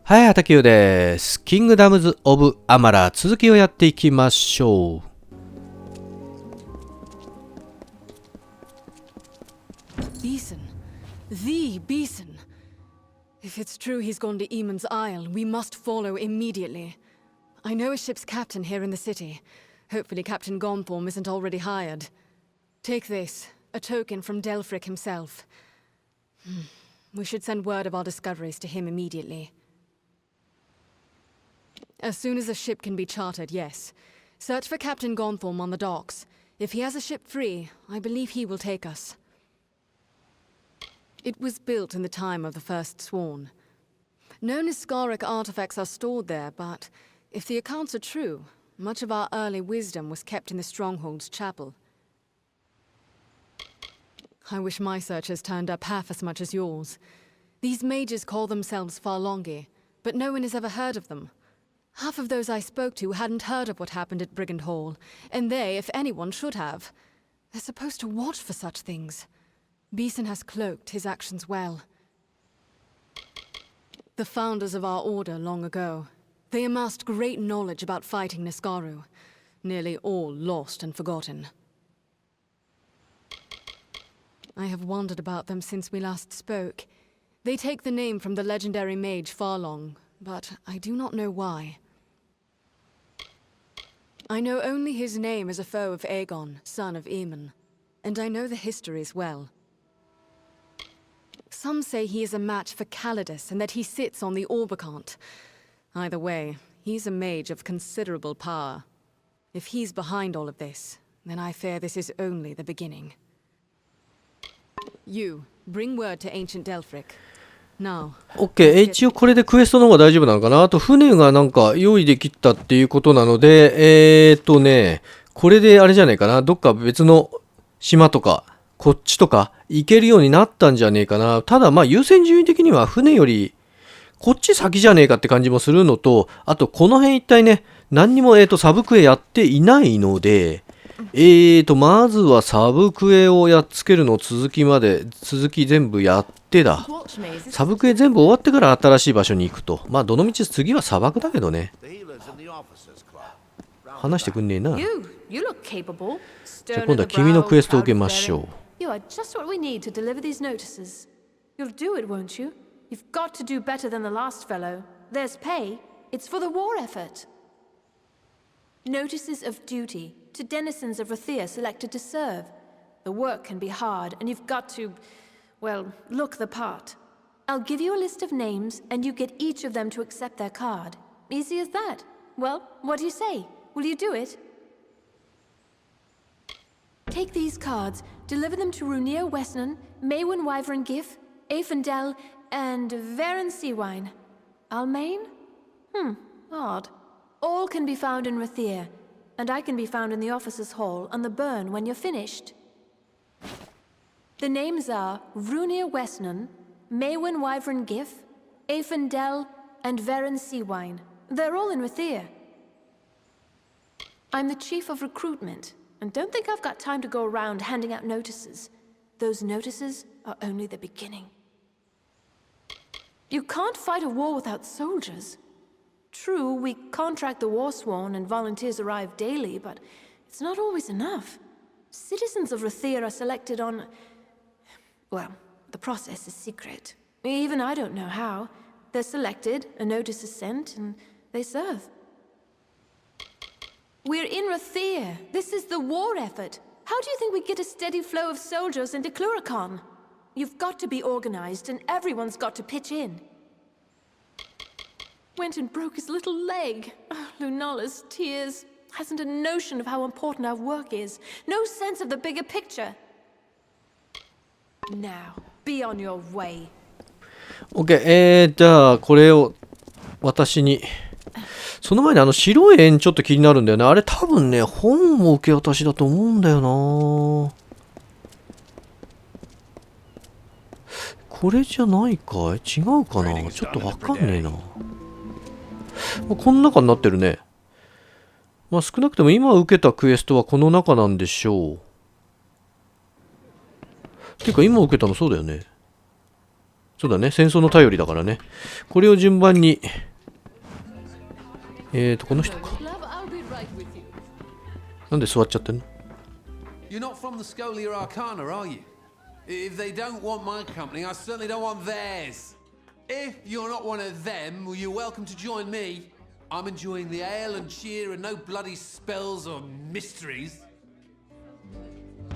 はい、HataQです。キングダムズ・オブ・アマラー、続きをやっていきましょう。Beeson. The Beeson. If it's true he's gone to Eamon's Isle, we must follow immediately. I know a ship's captain here in the city. Hopefully Captain Gonform isn't already hired. Take this, a token from Delphric himself. We should send word of our discoveries to him immediately. As soon as a ship can be chartered, yes. Search for Captain Gonform on the docks. If he has a ship free, I believe he will take us. It was built in the time of the First Sworn. No Niskaric artifacts are stored there, but if the accounts are true, much of our early wisdom was kept in the Stronghold's chapel. I wish my searchers turned up half as much as yours. These mages call themselves Farlongi, but no one has ever heard of them. Half of those I spoke to hadn't heard of what happened at Brigand Hall, and they, if anyone, should have. They're supposed to watch for such things. Beeson has cloaked his actions well. The founders of our order long ago, they amassed great knowledge about fighting Niskaru, nearly all lost and forgotten. I have wondered about them since we last spoke. They take the name from the legendary mage Farlong, but I do not know why. I know only his name as a foe of Aegon, son of Aemon, and I know the histories well. Some say he is a match for Calidus and that he sits on the Orbicant. Either way, he's a mage of considerable power. If he's behind all of this, then I fear this is only the beginning. You, bring word to ancient Delphric. OK。一応これでクエストの方が大丈夫なのかな。あと船がなんか用意できたっていうことなので、これであれじゃないかな。どっか別の島とか、こっちとか行けるようになったんじゃねえかな。ただまあ優先順位的には船よりこっち先じゃねえかって感じもするのと、あとこの辺一帯ね、何にもサブクエやっていないので、まずはサブクエをやっつけるの続き全部やってだ。サブクエ全部終わってから新しい場所に行くと。まあどのみち次は砂漠だけどね。話してくんねえな。じゃあ今度は君のクエストを受けましょう。You are just what we need to deliver these notices. You'll do it, won't you? You've got to do better than the last fellow. There's pay. It's for the war effort. Notices of duty to denizens of Rathia selected to serve. The work can be hard, and you've got to, well, look the part. I'll give you a list of names, and you get each of them to accept their card. Easy as that. Well, what do you say? Will you do it? Take these cards, deliver them to Runir Westnan, Maywin Wyvern Gif, Aefendel, and Varen Seawine. Almain? Odd. All can be found in Rathir, and I can be found in the officers' hall on the burn when you're finished. The names are Runir Westnan, Maywin Wyvern Gif, Aefendel, and Varen Seawine. They're all in Rathir. I'm the chief of recruitment. And don't think I've got time to go around handing out notices. Those notices are only the beginning. You can't fight a war without soldiers. True, we contract the Warsworn and volunteers arrive daily, but it's not always enough. Citizens of Rathir are selected on... Well, the process is secret. Even I don't know how. They're selected, a notice is sent, and they serve. We're in Rathir. This is the war effort. How do you think we get a steady flow of soldiers into Cluricon? You've got to be organized, and everyone's got to pitch in. Went and broke his little leg. Oh, Lunala's tears. Hasn't a notion of how important our work is. No sense of the bigger picture. Now, be on your way. OK。じゃあこれを私に。その前に白い円ちょっと気になるんだよね。あれ多分ね、本を受け渡しだと思うんだよな。これじゃないかい？違うかな？ちょっとわかんねえな。この中になってるね。まあ少なくとも今受けたクエストはこの中なんでしょう。ていうか今受けたのそうだよね。そうだね、戦争の頼りだからね。これを順番に、この人か。なんで座っちゃってんの？ You're not from the Scholia Arcana, are you? If they don't want my company, I certainly don't want theirs. If you're not one of them, well, you're welcome to join me. I'm enjoying the ale and cheer and no bloody spells or mysteries.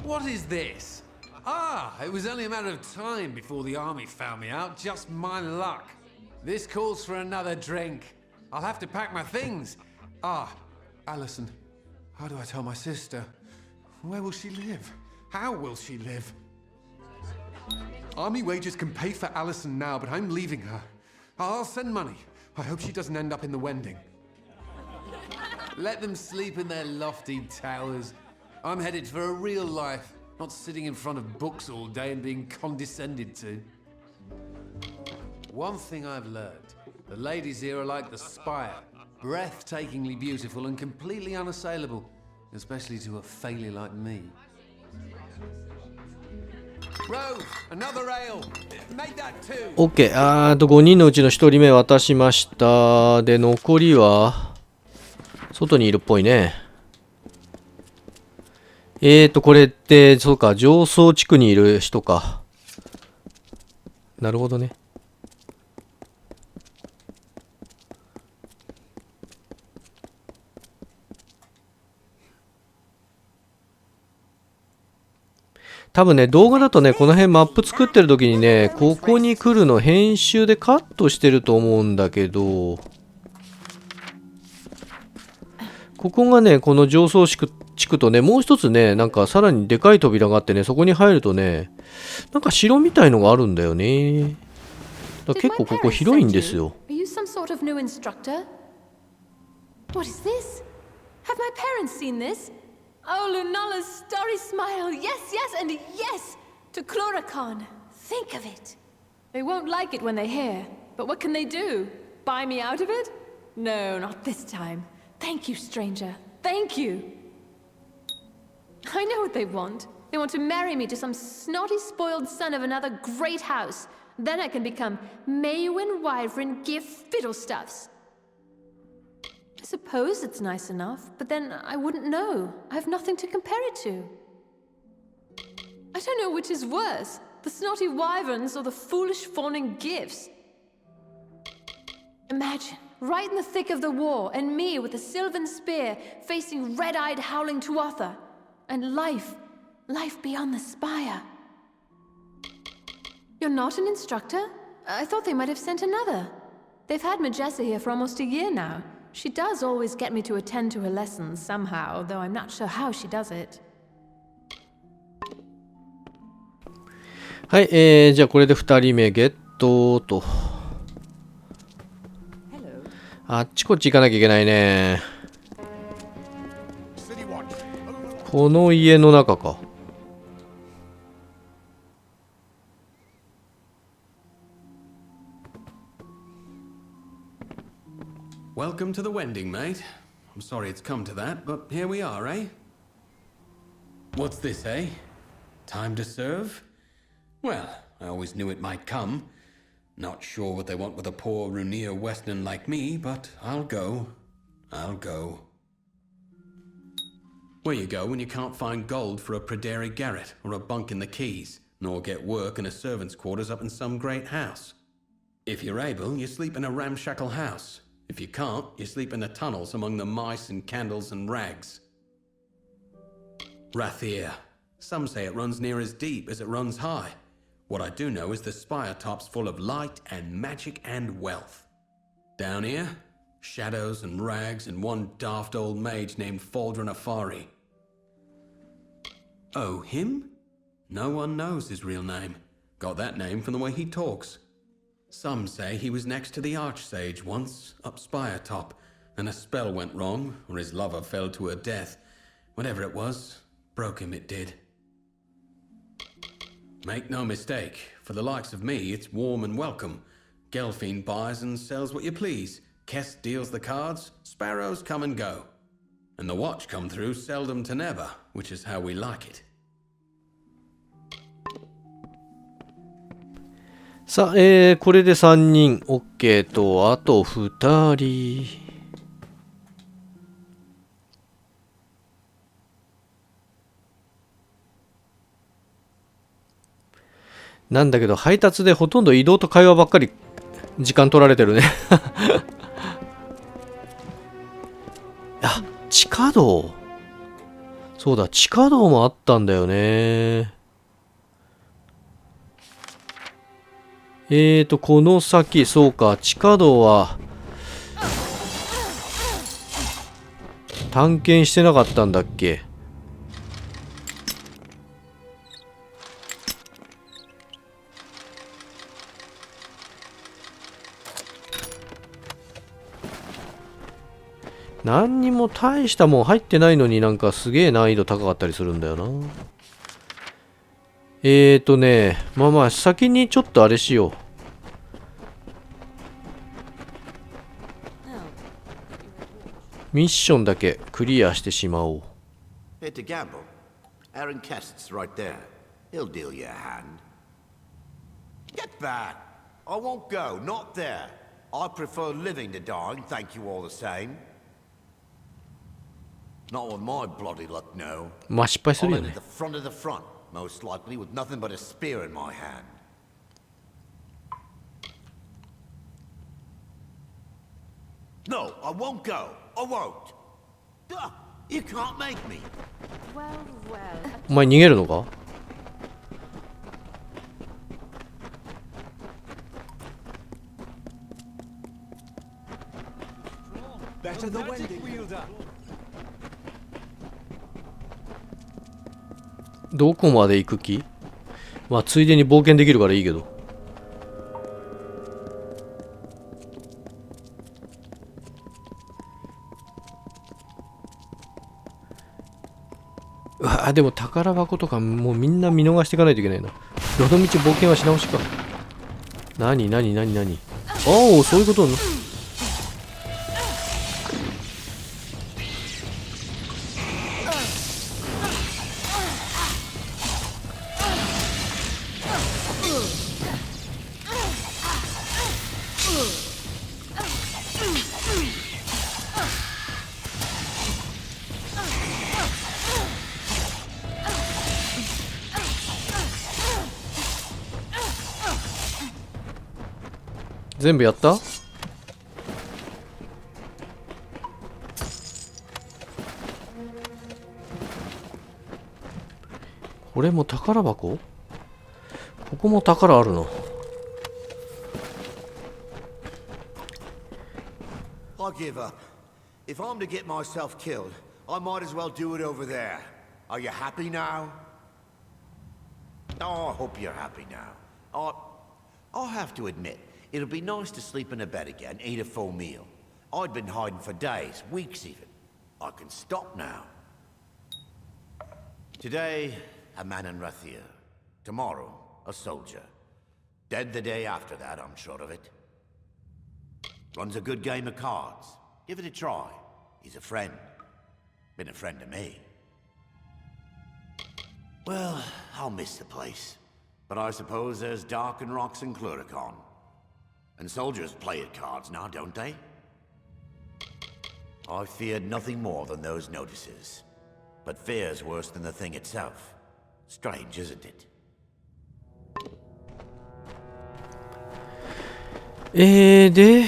What is this? Ah, it was only a matter of time before the army found me out. Just my luck. This calls for another drink. I'll have to pack my things. Ah, Alison, how do I tell my sister? Where will she live? How will she live? Army wages can pay for Alison now, but I'm leaving her. I'll send money. I hope she doesn't end up in the Wending. Let them sleep in their lofty towers. I'm headed for a real life, not sitting in front of books all day and being condescended to. One thing I've learned, the ladies here are like the spire, breathtakingly beautiful and completely unassailable, especially to a failure like me. Rove, another ale. Make that two. OK。5人のうちの1人目渡しました。で、残りは、外にいるっぽいね。これって、そうか、上層地区にいる人か。なるほどね。多分ね、動画だとね、この辺マップ作ってる時にね、ここに来るの編集でカットしてると思うんだけど、ここがね、この上層地区とね、もう一つね、なんかさらにでかい扉があってね、そこに入るとね、なんか城みたいのがあるんだよね。だから結構ここ広いんですよ。Are you some sort of new instructor? What is this? Have my parents seen this? Oh, Lunala's starry smile. Yes, yes, and yes to Chloracon. Think of it. They won't like it when they hear. But what can they do? Buy me out of it? No, not this time. Thank you, stranger. Thank you. I know what they want. They want to marry me to some snotty, spoiled son of another great house. Then I can become Maywin Wyvern Gift Fiddlestuffs. I suppose it's nice enough, but then I wouldn't know. I have nothing to compare it to. I don't know which is worse, the snotty wyverns or the foolish fawning gifts. Imagine, right in the thick of the war, and me with a sylvan spear facing red-eyed howling Tuatha. And life beyond the spire. You're not an instructor? I thought they might have sent another. They've had Majessa here for almost a year now. She does always get me to attend to her lessons somehow, though I'm not sure how she does it. はい、じゃあこれで2人目ゲットと。あっちこっち行かなきゃいけないね。この家の中か。Welcome to the Wending, mate. I'm sorry it's come to that, but here we are, eh? What's this, eh? Time to serve? Well, I always knew it might come. Not sure what they want with a poor Runia Westerner like me, but I'll go. I'll go. Where you go when you can't find gold for a Praderi garret or a bunk in the Keys, nor get work in a servant's quarters up in some great house. If you're able, you sleep in a ramshackle house. If you can't, you sleep in the tunnels among the mice and candles and rags. Rathir. Some say it runs near as deep as it runs high. What I do know is the spire top's full of light and magic and wealth. Down here, shadows and rags and one daft old mage named Faldron Afari. Oh, him? No one knows his real name. Got that name from the way he talks. Some say he was next to the Archsage once, up Spire Top, and a spell went wrong, or his lover fell to her death. Whatever it was, broke him it did. Make no mistake, for the likes of me, it's warm and welcome. Gelfine buys and sells what you please. Kest deals the cards, sparrows come and go. And the watch come through seldom to never, which is how we like it. さあ、これで3人 OK と、あと2人。なんだけど、配達でほとんど移動と会話ばっかり時間取られてるね。あ、地下道。そうだ、地下道もあったんだよね。この先、そうか、地下道は、探検してなかったんだっけ。何にも大したもん入ってないのになんかすげえ難易度高かったりするんだよな。まあまあ先にちょっとあれしよう。ミッションだけクリアしてしまおう。It's a gamble. Aaron Kest's right there. He'll deal you a hand. Get back! I won't go, not there. I prefer living to dying, thank you all the same. Not with my bloody luck, no. まあ失敗する I'm よ at ね。 the front of the front, most likely with nothing but a spear in my hand. No, I won't go. I won't. Duh, you can't make me. Well, well. お前逃げるのか。どこまで行く気？まあついでに冒険できるからいいけど。うわでも宝箱とかもうみんな見逃していかないといけないな。どのみち冒険はし直しか。何ああそういうことなの。全部やった？これも宝箱？ここも宝あるの。I give up. If I'm to get myself killed, I might as well do it over there. Are you happy now? Oh, I hope you're happy now. I'll have to admit, it'll be nice to sleep in a bed again, eat a full meal. I'd been hiding for days, weeks even. I can stop now. Today, a man in Rathir. Tomorrow, a soldier. Dead the day after that, I'm sure of it. Runs a good game of cards. Give it a try. He's a friend. Been a friend to me. Well, I'll miss the place. But I suppose there's Dark and Rocks in Cluricon. And soldiers play at cards now, don't they? I feared nothing more than those notices. But fear's worse than the thing itself. Strange, isn't it? で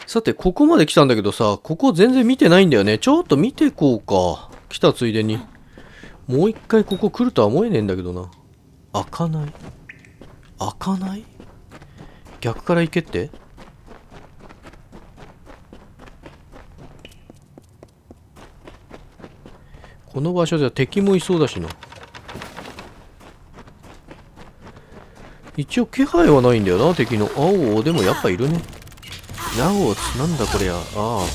さてここまで来たんだけどさ、ここ全然見てないんだよね。ちょっと見てこうか。来たついでにもう一回ここ来るとは思えねえんだけどな。開かない？逆から行けって？この場所じゃ敵もいそうだしな。一応気配はないんだよな、敵の。青でもやっぱいるね。青なんだこれや。ああ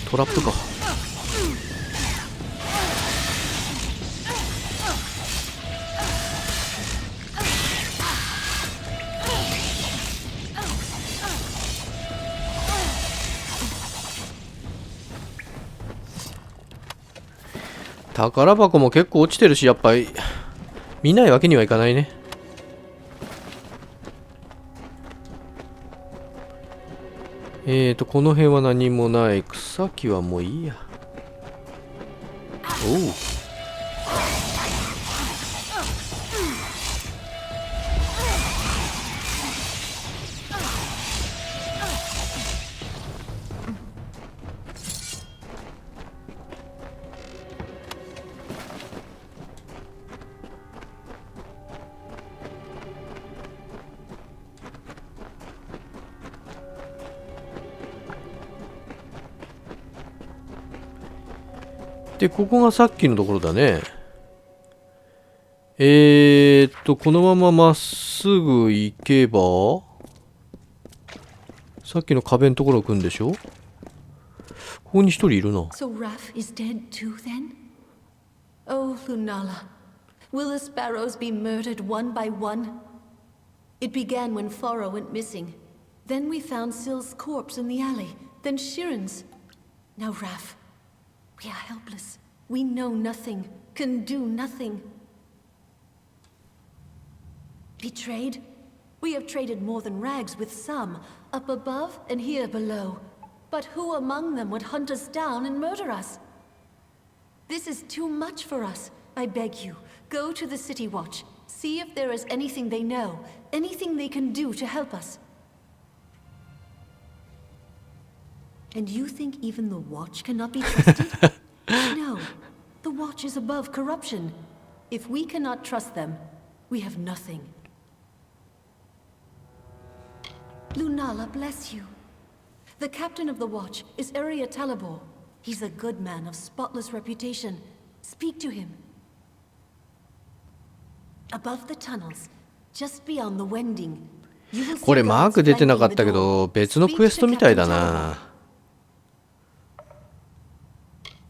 トラップか。宝箱も結構落ちてるし、やっぱり見ないわけにはいかないね。この辺は何もない。草木はもういいや。おう。で、ここがさっきのところだね。このまままっすぐ行けば、さっきの壁のところを来るんでしょ？ここに一人いるな。So Raph is dead too then? Oh, Lunala, will the sparrows be murdered one by one? It began when Faro went missing. Then we found Syl's corpse in the alley. Then Shiren's. Now Raph. We are helpless. We know nothing, can do nothing. Betrayed? We have traded more than rags with some, up above and here below. But who among them would hunt us down and murder us? This is too much for us. I beg you, go to the City Watch. See if there is anything they know, anything they can do to help us. And you think even the Watch cannot be trusted? No, the Watch is above corruption. If we cannot trust them, we have nothing. Lunala, bless you. The captain of the Watch is Area Talabor. He's a good man of spotless reputation. Speak to him. Above the tunnels, just beyond the Wending. これマーク出てなかったけど、別のクエストみたいだな。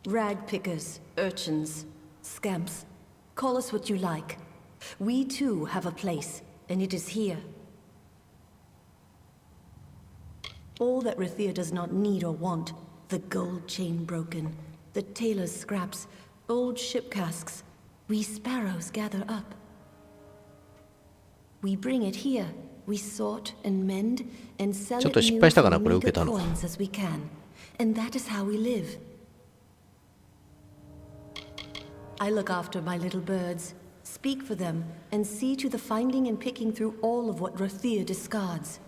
Rag pickers, urchins, scamps. Call us what you like. We too have a place, and it is here. All that Rathir does not need or want, the gold chain broken, the tailor's scraps, old ship casks, we sparrows gather up. We bring it here. We sort and mend and sell it new for meager coins as we can. And that is how we live. I look after my little birds, speak for them, and see to the finding and picking through all of what Rathir discards.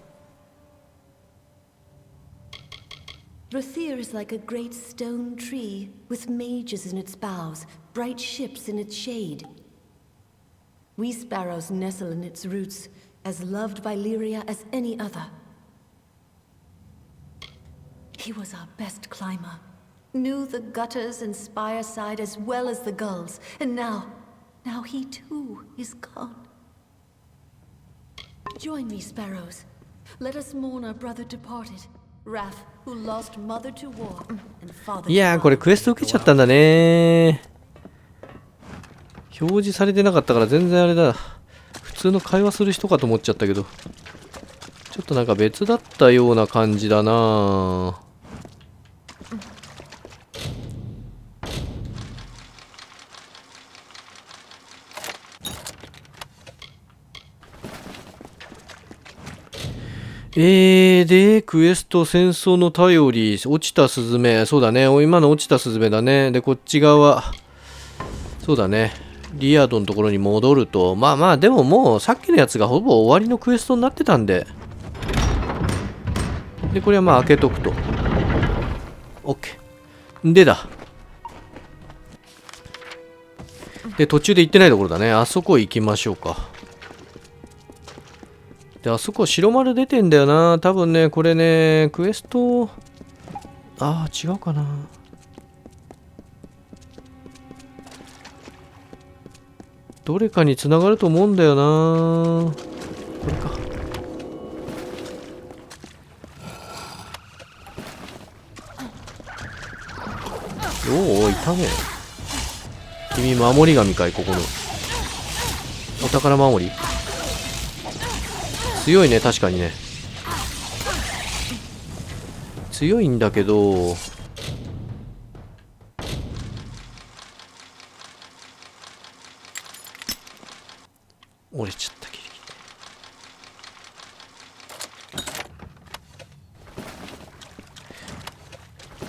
Rathir is like a great stone tree, with mages in its boughs, bright ships in its shade. We sparrows nestle in its roots, as loved by Lyria as any other. He was our best climber. Knew the gutters and spire side as well as the gulls, and now he too is gone. Join me, sparrows. Let us mourn our brother departed, Raph, who lost mother to war and father to war. いやー、これクエスト受けちゃったんだね。表示されてなかったから全然あれだ。普通の会話する人かと思っちゃったけど、ちょっとなんか別だったような感じだな。で、クエスト、戦争の頼り、落ちたスズメ、そうだね、今の落ちたスズメだね。で、こっち側、そうだね、リアドのところに戻ると、まあまあ、でももう、さっきのやつがほぼ終わりのクエストになってたんで、で、これはまあ、開けとくと。OK。でだ。で、途中で行ってないところだね。あそこ行きましょうか。で、あそこ白丸出てんだよな。多分ね、これね、クエスト、ああ、違うかな。どれかに繋がると思うんだよな。これか。おお、いたね。君、守り神かい、ここの。お宝守り。強いね、確かにね。強いんだけど、折れちゃった、ギリギ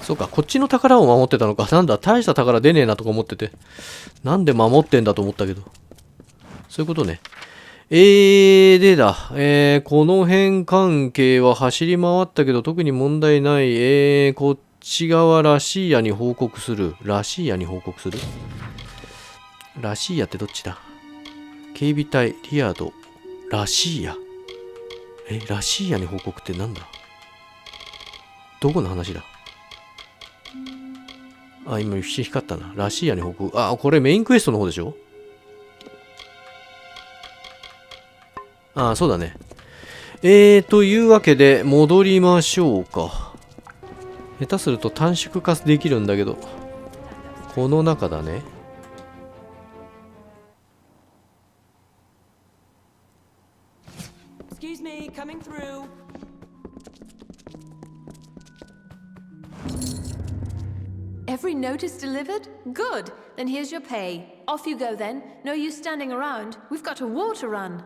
そうか、こっちの宝を守ってたのか。なんだ、大した宝出ねえなとか思ってて。なんで守ってんだと思ったけど。そういうことね。でだ。この辺関係は走り回ったけど特に問題ない。こっち側ラシーヤに報告する。ラシーヤに報告する。ラシーヤってどっちだ？警備隊、リアド、ラシーヤ。ラシーヤに報告ってなんだ？どこの話だ？あ、今光ったな。ラシーヤに報告。あ、これメインクエストの方でしょ？あ、そうだね。というわけで戻りましょうか。下手すると短縮化できるんだけど、この中だね。Excuse me, coming through. Every notice delivered? Good. Then here's your pay. Off you go then. No use standing around. We've got a war to run.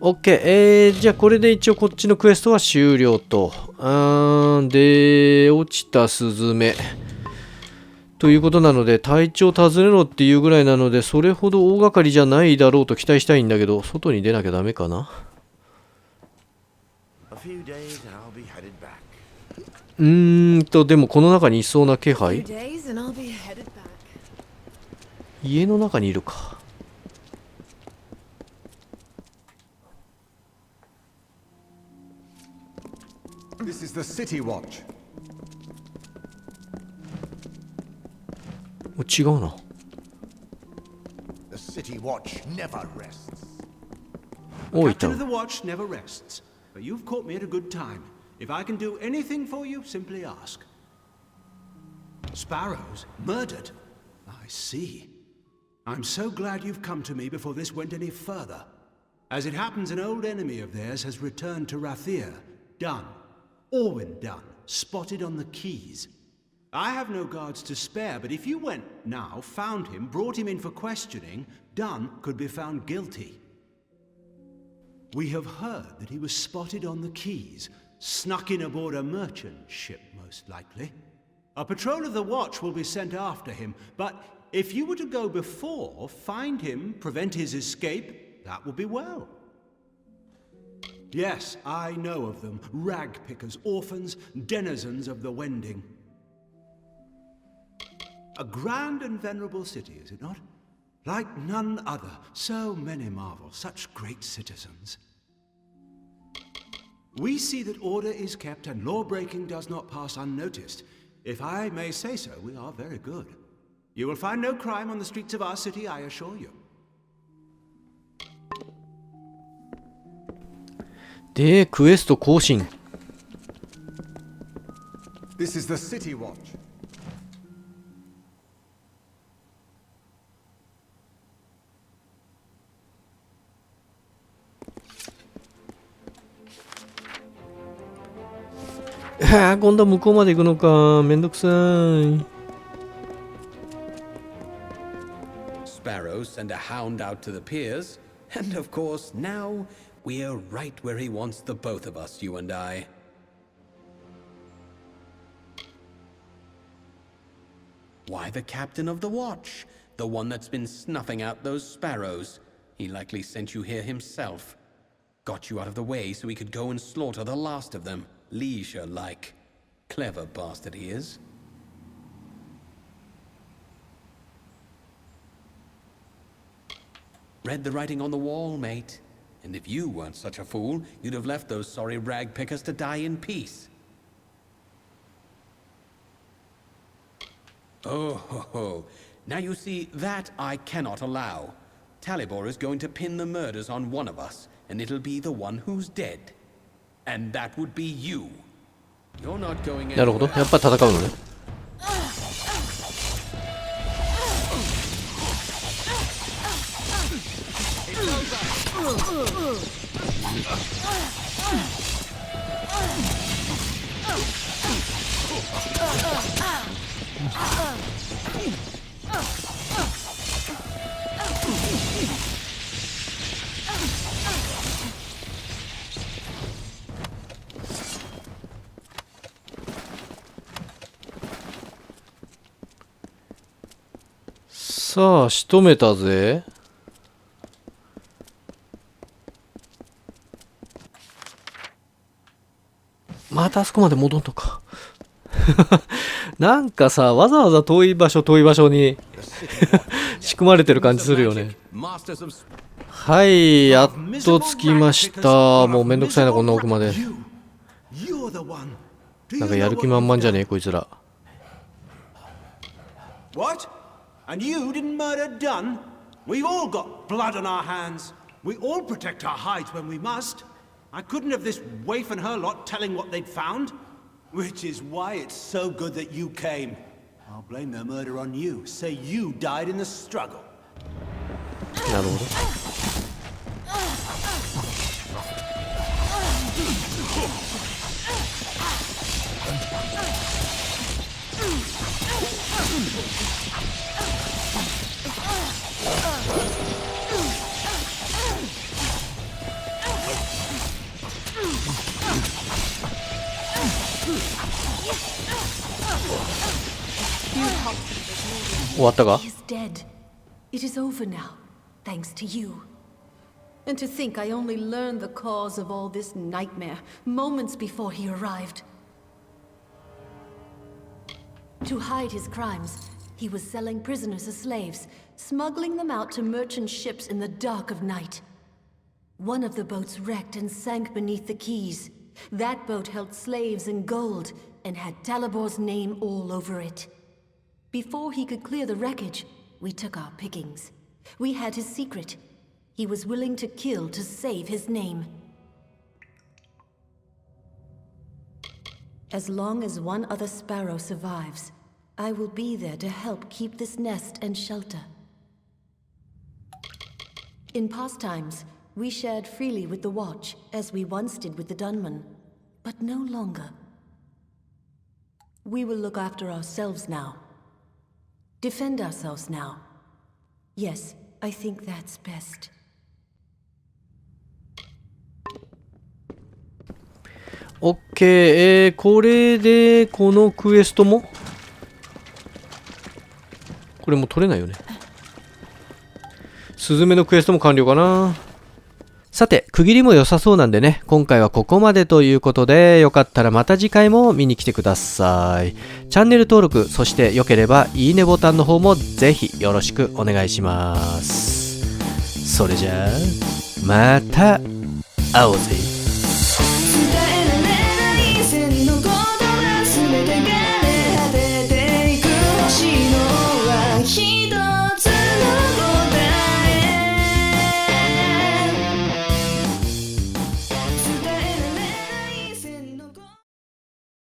OK。じゃあこれで一応こっちのクエストは終了と。で、落ちたスズメ。ということなので、隊長訪ねろっていうぐらいなので、それほど大掛かりじゃないだろうと期待したいんだけど、外に出なきゃダメかな。でもこの中にいそうな気配？家の中にいるか。This is the City Watch. 違うな。The City Watch never rests. おい、いた Captain of the Watch never rests, but you've caught me at a good time. If I can do anything for you, simply ask. Sparrows murdered? I see. I'm so glad you've come to me before this went any further. As it happens, an old enemy of theirs has returned to Rathir. Done. Orwin Dunn, spotted on the Keys. I have no guards to spare, but if you went now, found him, brought him in for questioning, Dunn could be found guilty. We have heard that he was spotted on the Keys, snuck in aboard a merchant ship, most likely. A patrol of the watch will be sent after him, but if you were to go before, find him, prevent his escape, that would be well. Yes, I know of them. Rag pickers, orphans, denizens of the Wending. A grand and venerable city, is it not? Like none other. So many marvels, such great citizens. We see that order is kept and law-breaking does not pass unnoticed. If I may say so, we are very good. You will find no crime on the streets of our city, I assure you. で、クエスト更新。This is the City Watch.今度は向こうまで行くのか。めんどくさい。Sparrow send a hound out to the piers, and of course now we're right where he wants the both of us, you and I. Why the captain of the watch? The one that's been snuffing out those sparrows. He likely sent you here himself. Got you out of the way so he could go and slaughter the last of them. Leisure-like. Clever bastard he is. Read the writing on the wall, mate. And if you weren't such a fool, you'd have left those sorry rag pickers to die in peace. Oh, ho, ho. Now you see, that I cannot allow. Talibor is going to pin the murders on one of us, and it'll be the one who's dead. And that would be you. You're not going anywhere. なるほど。やっぱ戦うのね。さあ仕留めたぜ。またあそこまで戻んのか。なんかさ、わざわざ遠い場所に仕組まれてる感じするよね。はい、やっと着きました。もうめんどくさいな、こんな奥まで。なんかやる気満々じゃねえ、こいつら。What? And you didn't murder Dunn? We've all got blood on our hands. We all protect our hides when we must. I couldn't have this waif and her lot telling what they'd found. Which is why it's so good that you came. I'll blame their murder on you. Say you died in the struggle. なるほど。終わったか？ He is dead. It is over now, thanks to you. And to think I only learned the cause of all this nightmare moments before he arrived. To hide his crimes, he was selling prisoners as slaves, smuggling them out to merchant ships in the dark of night. One of the boats wrecked and sank beneath the quays. That boat held slaves and gold and had Talibor's name all over it. Before he could clear the wreckage, we took our pickings. We had his secret. He was willing to kill to save his name. As long as one other sparrow survives, I will be there to help keep this nest and shelter. In past times, we shared freely with the Watch, as we once did with the Dunman, but no longer. We will look after ourselves now. Defend ourselves now. Yes, I think that's best. OK、これでこのクエストもこれも取れないよね。スズメのクエストも完了かな。さて、区切りも良さそうなんでね、今回はここまでということで、よかったらまた次回も見に来てください。チャンネル登録、そして良ければいいねボタンの方もぜひよろしくお願いします。それじゃあ、また会おうぜ。